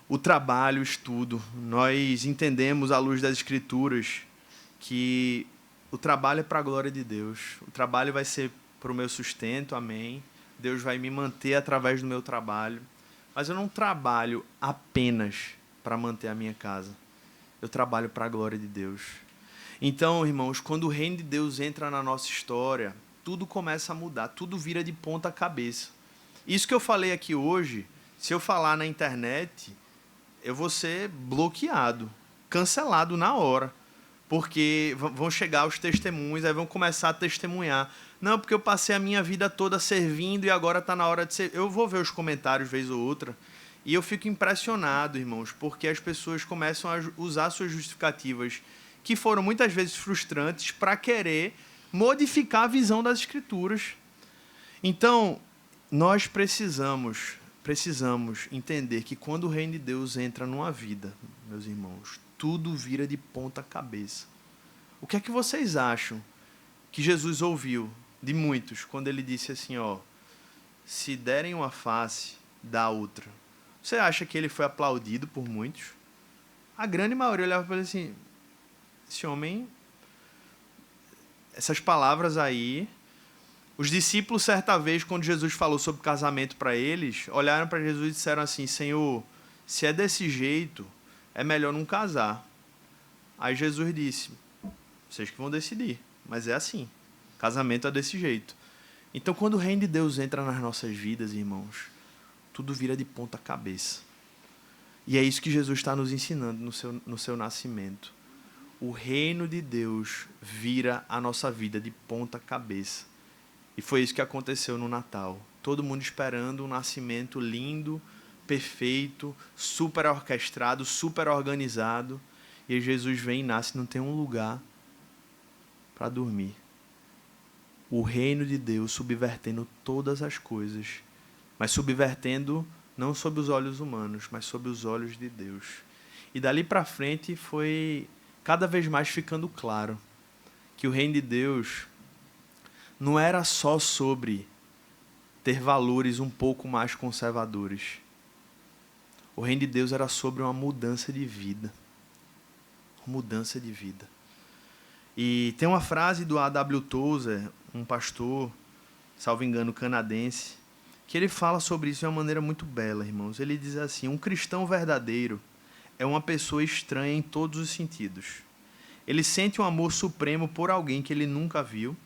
O trabalho, o estudo, nós entendemos à luz das Escrituras que o trabalho é para a glória de Deus. O trabalho vai ser para o meu sustento, amém. Deus vai me manter através do meu trabalho. Mas eu não trabalho apenas para manter a minha casa. Eu trabalho para a glória de Deus. Então, irmãos, quando o reino de Deus entra na nossa história, tudo começa a mudar, tudo vira de ponta cabeça. Isso que eu falei aqui hoje, se eu falar na internet, eu vou ser bloqueado, cancelado na hora. Porque vão chegar os testemunhos, aí vão começar a testemunhar. Não, porque eu passei a minha vida toda servindo e agora está na hora de ser... Eu vou ver os comentários vez ou outra e eu fico impressionado, irmãos, porque as pessoas começam a usar suas justificativas, que foram muitas vezes frustrantes, para querer modificar a visão das Escrituras. Então, nós precisamos entender que quando o reino de Deus entra numa vida, meus irmãos, tudo vira de ponta cabeça. O que é que vocês acham que Jesus ouviu de muitos quando ele disse assim, ó, se derem uma face, dá outra? Você acha que ele foi aplaudido por muitos? A grande maioria olhava para ele assim, esse homem, essas palavras aí... Os discípulos, certa vez, quando Jesus falou sobre casamento para eles, olharam para Jesus e disseram assim, Senhor, se é desse jeito, é melhor não casar. Aí Jesus disse, vocês que vão decidir, mas é assim, casamento é desse jeito. Então, quando o reino de Deus entra nas nossas vidas, irmãos, tudo vira de ponta cabeça. E é isso que Jesus está nos ensinando no seu nascimento. O reino de Deus vira a nossa vida de ponta cabeça. E foi isso que aconteceu no Natal. Todo mundo esperando um nascimento lindo, perfeito, super orquestrado, super organizado. E aí Jesus vem e nasce, não tem um lugar para dormir. O reino de Deus subvertendo todas as coisas. Mas subvertendo não sob os olhos humanos, mas sob os olhos de Deus. E dali para frente foi cada vez mais ficando claro que o reino de Deus não era só sobre ter valores um pouco mais conservadores. O reino de Deus era sobre uma mudança de vida. Uma mudança de vida. E tem uma frase do A.W. Tozer, um pastor, salvo engano, canadense, que ele fala sobre isso de uma maneira muito bela, irmãos. Ele diz assim, um cristão verdadeiro é uma pessoa estranha em todos os sentidos. Ele sente um amor supremo por alguém que ele nunca viu.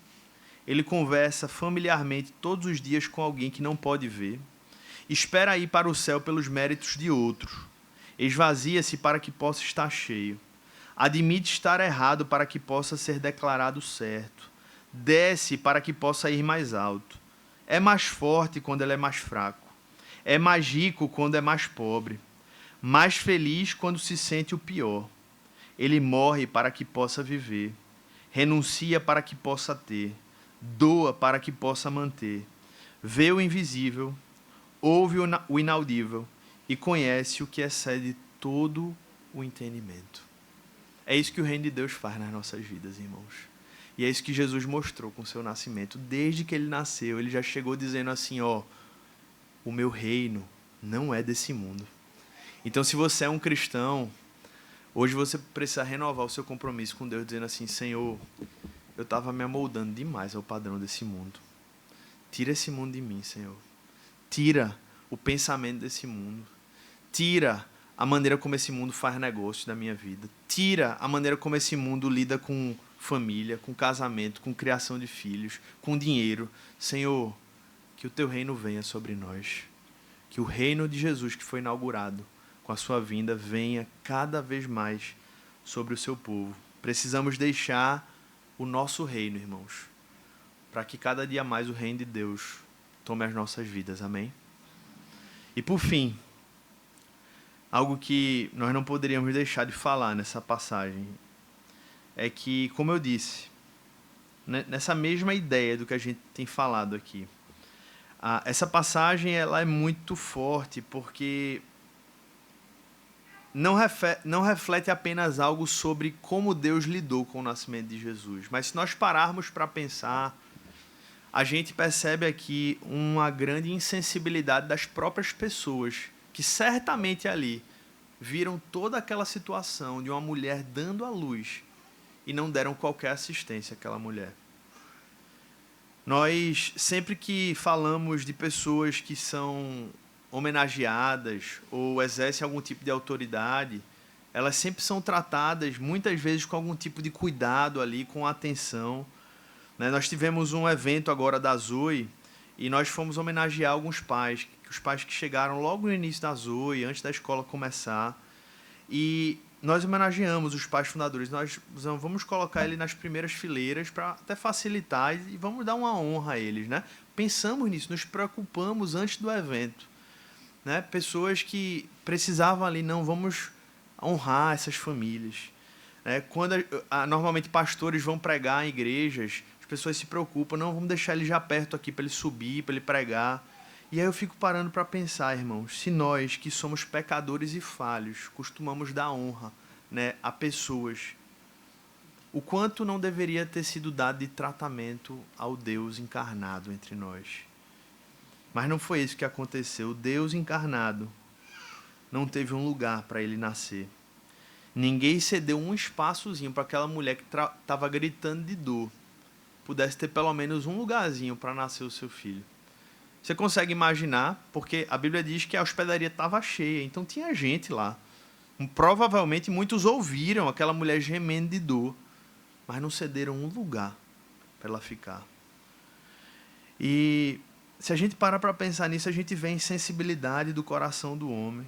Ele conversa familiarmente todos os dias com alguém que não pode ver. Espera ir para o céu pelos méritos de outros. Esvazia-se para que possa estar cheio. Admite estar errado para que possa ser declarado certo. Desce para que possa ir mais alto. É mais forte quando ele é mais fraco. É mais rico quando é mais pobre. Mais feliz quando se sente o pior. Ele morre para que possa viver. Renuncia para que possa ter. Doa para que possa manter. Vê o invisível, ouve o inaudível e conhece o que excede todo o entendimento. É isso que o reino de Deus faz nas nossas vidas, irmãos. E é isso que Jesus mostrou com o seu nascimento. Desde que ele nasceu, ele já chegou dizendo assim, ó, o meu reino não é desse mundo. Então, se você é um cristão, hoje você precisa renovar o seu compromisso com Deus, dizendo assim, Senhor, eu estava me amoldando demais ao padrão desse mundo. Tira esse mundo de mim, Senhor. Tira o pensamento desse mundo. Tira a maneira como esse mundo faz negócio da minha vida. Tira a maneira como esse mundo lida com família, com casamento, com criação de filhos, com dinheiro. Senhor, que o teu reino venha sobre nós. Que o reino de Jesus que foi inaugurado com a sua vinda venha cada vez mais sobre o seu povo. Precisamos deixar o nosso reino, irmãos, para que cada dia mais o reino de Deus tome as nossas vidas. Amém? E por fim, algo que nós não poderíamos deixar de falar nessa passagem é que, como eu disse, nessa mesma ideia do que a gente tem falado aqui, essa passagem ela é muito forte porque não reflete apenas algo sobre como Deus lidou com o nascimento de Jesus, mas se nós pararmos para pensar, a gente percebe aqui uma grande insensibilidade das próprias pessoas que certamente ali viram toda aquela situação de uma mulher dando à luz e não deram qualquer assistência àquela mulher. Nós, sempre que falamos de pessoas que são homenageadas ou exercem algum tipo de autoridade, elas sempre são tratadas, muitas vezes, com algum tipo de cuidado ali, com atenção. Nós tivemos um evento agora da Zoe e nós fomos homenagear alguns pais, os pais que chegaram logo no início da Zoe, antes da escola começar. E nós homenageamos os pais fundadores. Nós vamos colocar ele nas primeiras fileiras para até facilitar e vamos dar uma honra a eles, né? Pensamos nisso, nos preocupamos antes do evento, né? Pessoas que precisavam ali, não, vamos honrar essas famílias. Quando normalmente pastores vão pregar em igrejas, as pessoas se preocupam, não, vamos deixar ele já perto aqui para ele subir, para ele pregar. E aí eu fico parando para pensar, irmãos, se nós que somos pecadores e falhos costumamos dar honra, né, a pessoas, o quanto não deveria ter sido dado de tratamento ao Deus encarnado entre nós. Mas não foi isso que aconteceu. O Deus encarnado não teve um lugar para ele nascer. Ninguém cedeu um espaçozinho para aquela mulher que estava gritando de dor pudesse ter pelo menos um lugarzinho para nascer o seu filho. Você consegue imaginar, porque a Bíblia diz que a hospedaria estava cheia, então tinha gente lá. Provavelmente muitos ouviram aquela mulher gemendo de dor, mas não cederam um lugar para ela ficar. E se a gente parar para pensar nisso, a gente vê a insensibilidade do coração do homem.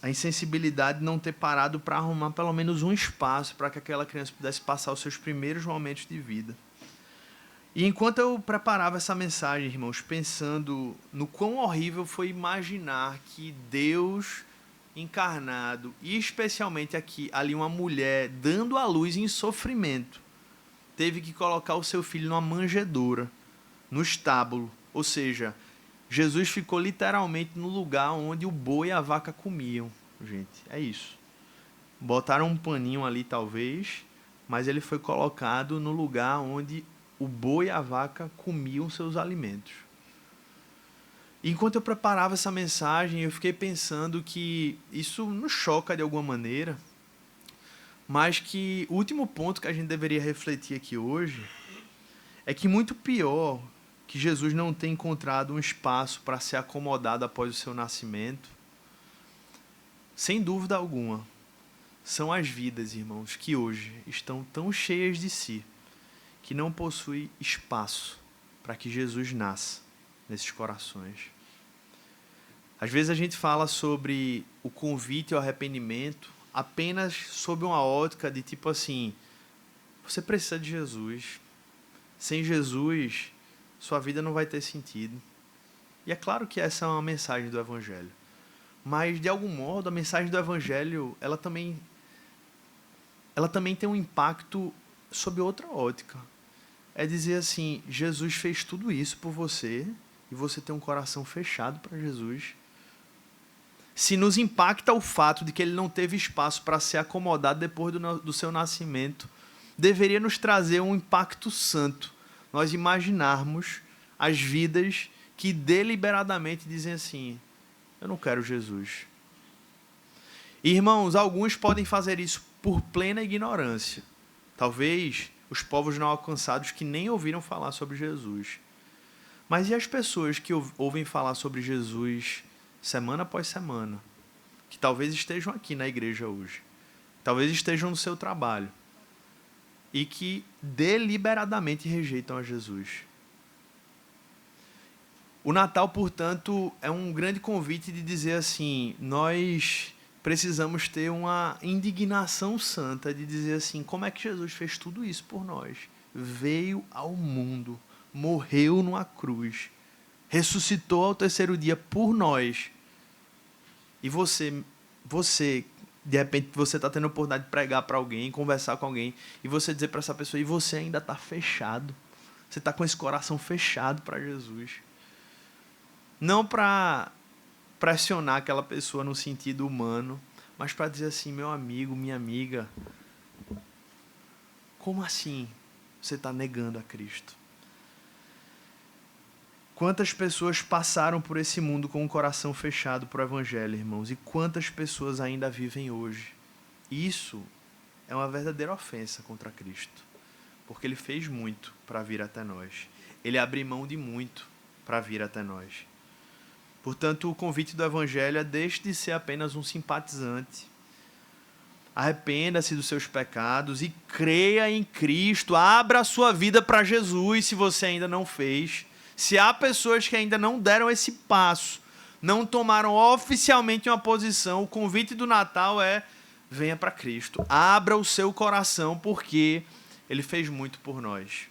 A insensibilidade de não ter parado para arrumar pelo menos um espaço para que aquela criança pudesse passar os seus primeiros momentos de vida. E enquanto eu preparava essa mensagem, irmãos, pensando no quão horrível foi imaginar que Deus encarnado, e especialmente ali uma mulher dando à luz em sofrimento, teve que colocar o seu filho numa manjedoura, no estábulo, ou seja, Jesus ficou literalmente no lugar onde o boi e a vaca comiam, gente, é isso. Botaram um paninho ali talvez, mas ele foi colocado no lugar onde o boi e a vaca comiam seus alimentos. E enquanto eu preparava essa mensagem, eu fiquei pensando que isso nos choca de alguma maneira, mas que o último ponto que a gente deveria refletir aqui hoje é que muito pior que Jesus não ter encontrado um espaço para ser acomodado após o seu nascimento, sem dúvida alguma, são as vidas, irmãos, que hoje estão tão cheias de si, que não possui espaço para que Jesus nasça nesses corações. Às vezes a gente fala sobre o convite ao arrependimento apenas sob uma ótica de tipo assim, você precisa de Jesus. Sem Jesus, sua vida não vai ter sentido. E é claro que essa é uma mensagem do Evangelho. Mas, de algum modo, a mensagem do Evangelho, ela também tem um impacto sob outra ótica. É dizer assim, Jesus fez tudo isso por você e você tem um coração fechado para Jesus. se nos impacta o fato de que ele não teve espaço para ser acomodado depois do seu nascimento, deveria nos trazer um impacto santo. Nós imaginarmos as vidas que deliberadamente dizem assim: eu não quero Jesus. Irmãos, alguns podem fazer isso por plena ignorância. Talvez os povos não alcançados que nem ouviram falar sobre Jesus. Mas e as pessoas que ouvem falar sobre Jesus semana após semana? Que talvez estejam aqui na igreja hoje. Talvez estejam no seu trabalho. E que deliberadamente rejeitam a Jesus. O Natal, portanto, é um grande convite de dizer assim: nós precisamos ter uma indignação santa de dizer assim: como é que Jesus fez tudo isso por nós? Veio ao mundo, morreu numa cruz, ressuscitou ao terceiro dia por nós. E você, de repente, você está tendo a oportunidade de pregar para alguém, conversar com alguém, e você dizer para essa pessoa: e você ainda está fechado. Você está com esse coração fechado para Jesus. Não para pressionar aquela pessoa no sentido humano, mas para dizer assim: meu amigo, minha amiga, como assim você está negando a Cristo? Quantas pessoas passaram por esse mundo com o coração fechado para o Evangelho, irmãos? E quantas pessoas ainda vivem hoje? Isso é uma verdadeira ofensa contra Cristo, porque Ele fez muito para vir até nós. Ele abriu mão de muito para vir até nós. Portanto, o convite do Evangelho é: deixe de ser apenas um simpatizante. Arrependa-se dos seus pecados e creia em Cristo. Abra a sua vida para Jesus, se você ainda não fez. Se há pessoas que ainda não deram esse passo, não tomaram oficialmente uma posição, o convite do Natal é: venha para Cristo. Abra o seu coração, porque Ele fez muito por nós.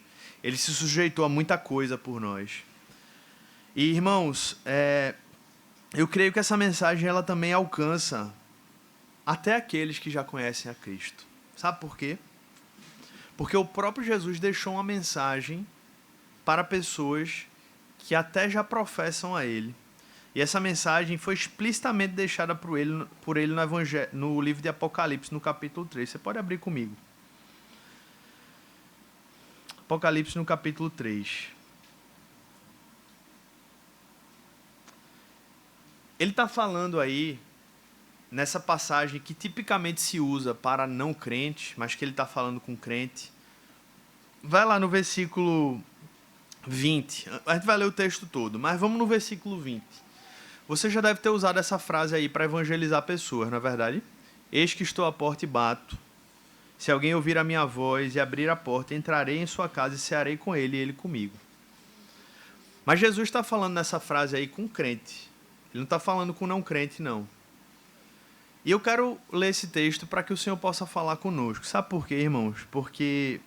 Ele se sujeitou a muita coisa por nós. E, irmãos, eu creio que essa mensagem ela também alcança até aqueles que já conhecem a Cristo. Sabe por quê? Porque o próprio Jesus deixou uma mensagem para pessoas que até já professam a Ele. E essa mensagem foi explicitamente deixada por ele no livro de Apocalipse, no capítulo 3. Você pode abrir comigo. Apocalipse, no capítulo 3. Ele está falando aí, nessa passagem que tipicamente se usa para não crente, mas que ele está falando com crente. Vai lá no versículo 20. A gente vai ler o texto todo, mas vamos no versículo 20. Você já deve ter usado essa frase aí para evangelizar pessoas, não é verdade? Eis que estou à porta e bato. Se alguém ouvir a minha voz e abrir a porta, entrarei em sua casa e cearei com ele e ele comigo. Mas Jesus está falando nessa frase aí com crente. Ele não está falando com não crente, não. E eu quero ler esse texto para que o Senhor possa falar conosco. Sabe por quê, irmãos? Porque,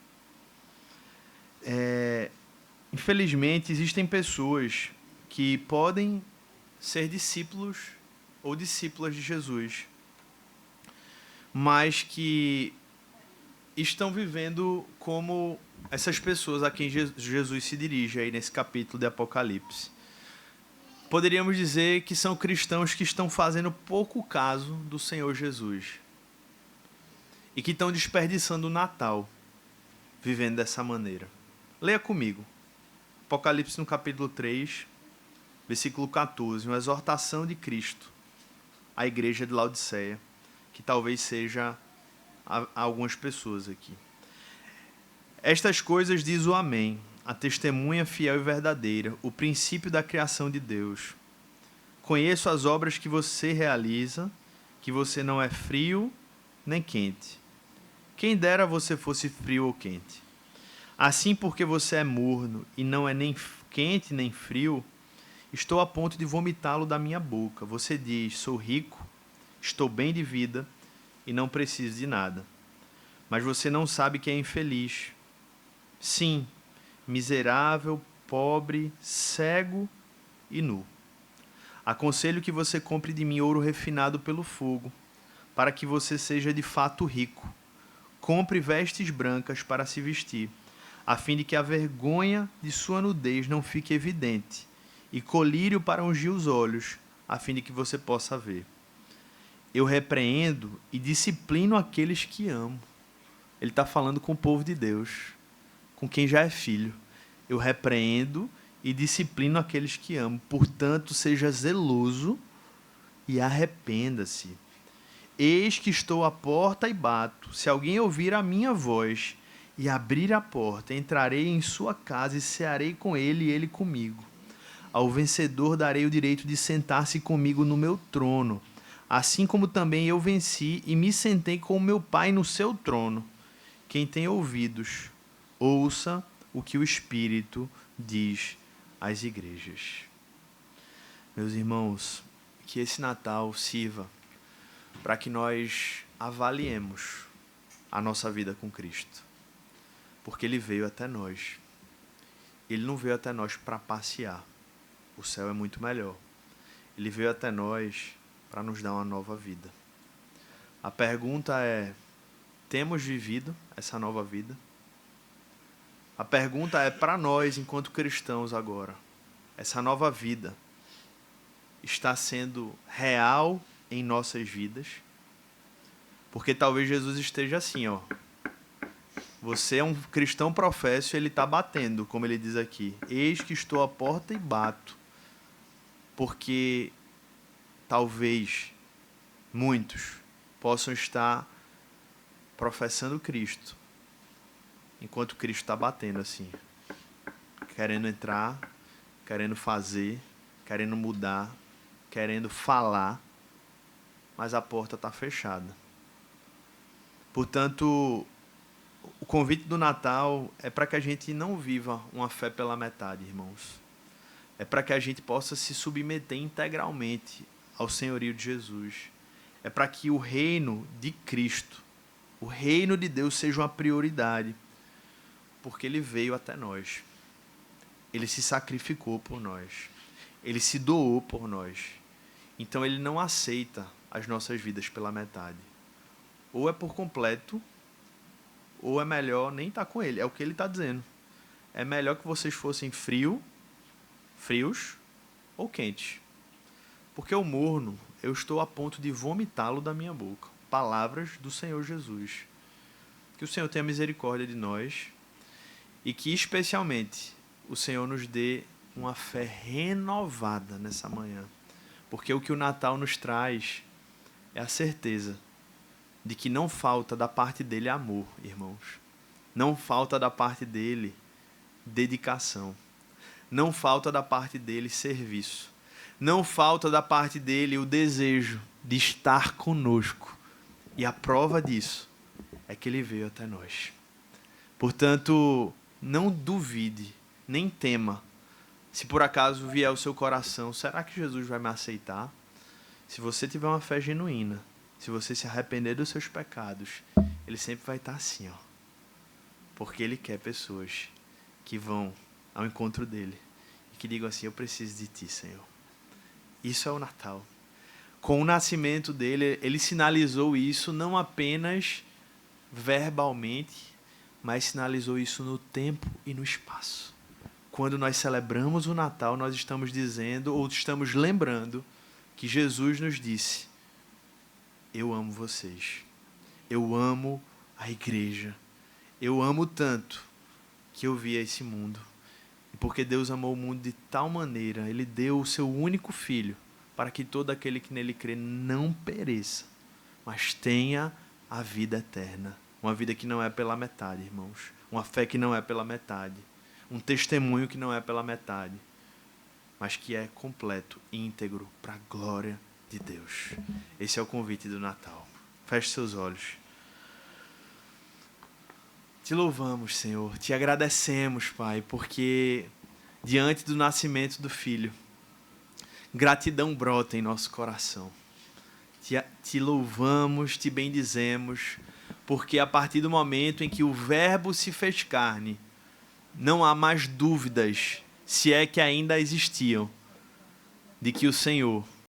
infelizmente, existem pessoas que podem ser discípulos ou discípulas de Jesus, mas que estão vivendo como essas pessoas a quem Jesus se dirige aí nesse capítulo de Apocalipse. Poderíamos dizer que são cristãos que estão fazendo pouco caso do Senhor Jesus e que estão desperdiçando o Natal vivendo dessa maneira. Leia comigo. Apocalipse no capítulo 3, versículo 14, uma exortação de Cristo à igreja de Laodiceia, que talvez seja a algumas pessoas aqui. Estas coisas diz o Amém, a testemunha fiel e verdadeira, o princípio da criação de Deus. Conheço as obras que você realiza, que você não é frio nem quente. Quem dera você fosse frio ou quente. Assim, porque você é morno e não é nem quente nem frio, estou a ponto de vomitá-lo da minha boca. Você diz: sou rico, estou bem de vida e não preciso de nada. Mas você não sabe que é infeliz. Sim, miserável, pobre, cego e nu. Aconselho que você compre de mim ouro refinado pelo fogo, para que você seja de fato rico. Compre vestes brancas para se vestir, a fim de que a vergonha de sua nudez não fique evidente, e colírio para ungir os olhos, a fim de que você possa ver. eu repreendo e disciplino aqueles que amo. Ele está falando com o povo de Deus, com quem já é filho. Eu repreendo e disciplino aqueles que amo. Portanto, seja zeloso e arrependa-se. Eis que estou à porta e bato. Se alguém ouvir a minha voz e abrir a porta, entrarei em sua casa e cearei com ele e ele comigo. Ao vencedor darei o direito de sentar-se comigo no meu trono, assim como também eu venci e me sentei com o meu Pai no seu trono. Quem tem ouvidos, ouça o que o Espírito diz às igrejas. Meus irmãos, que esse Natal sirva para que nós avaliemos a nossa vida com Cristo. Porque Ele veio até nós. Ele não veio até nós para passear. O céu é muito melhor. Ele veio até nós para nos dar uma nova vida. A pergunta é: temos vivido essa nova vida? A pergunta é para nós, enquanto cristãos agora: essa nova vida está sendo real em nossas vidas? Porque talvez Jesus esteja assim, ó. Você é um cristão professo e ele está batendo, como ele diz aqui. Eis que estou à porta e bato. Porque talvez muitos possam estar professando Cristo, enquanto Cristo está batendo assim. Querendo entrar, querendo fazer, querendo mudar, querendo falar, mas a porta está fechada. Portanto, o convite do Natal é para que a gente não viva uma fé pela metade, irmãos. É para que a gente possa se submeter integralmente ao senhorio de Jesus. É para que o reino de Cristo, o reino de Deus, seja uma prioridade. Porque Ele veio até nós. Ele se sacrificou por nós. Ele se doou por nós. Então Ele não aceita as nossas vidas pela metade. Ou é por completo, ou é melhor nem estar com Ele. É o que Ele está dizendo. É melhor que vocês fossem frios ou quentes. Porque o morno, eu estou a ponto de vomitá-lo da minha boca. Palavras do Senhor Jesus. Que o Senhor tenha misericórdia de nós e que, especialmente, o Senhor nos dê uma fé renovada nessa manhã. Porque o que o Natal nos traz é a certeza de que não falta da parte dele amor, irmãos. Não falta da parte dele dedicação. Não falta da parte dele serviço. Não falta da parte dele o desejo de estar conosco. E a prova disso é que ele veio até nós. Portanto, não duvide, nem tema. Se por acaso vier ao seu coração, será que Jesus vai me aceitar? Se você tiver uma fé genuína, se você se arrepender dos seus pecados, Ele sempre vai estar assim, ó. Porque Ele quer pessoas que vão ao encontro dEle e que digam assim: eu preciso de Ti, Senhor. Isso é o Natal. Com o nascimento dEle, Ele sinalizou isso não apenas verbalmente, mas sinalizou isso no tempo e no espaço. Quando nós celebramos o Natal, nós estamos dizendo, ou estamos lembrando, que Jesus nos disse: eu amo vocês. Eu amo a igreja. Eu amo tanto que eu vi esse mundo. E porque Deus amou o mundo de tal maneira, Ele deu o seu único Filho, para que todo aquele que nele crê não pereça, mas tenha a vida eterna. Uma vida que não é pela metade, irmãos. Uma fé que não é pela metade. Um testemunho que não é pela metade, mas que é completo, íntegro, para a glória de Deus. Esse é o convite do Natal. Feche seus olhos. Te louvamos, Senhor. Te agradecemos, Pai, porque diante do nascimento do Filho, gratidão brota em nosso coração. Te louvamos, te bendizemos, porque a partir do momento em que o Verbo se fez carne, não há mais dúvidas, se é que ainda existiam, de que o Senhor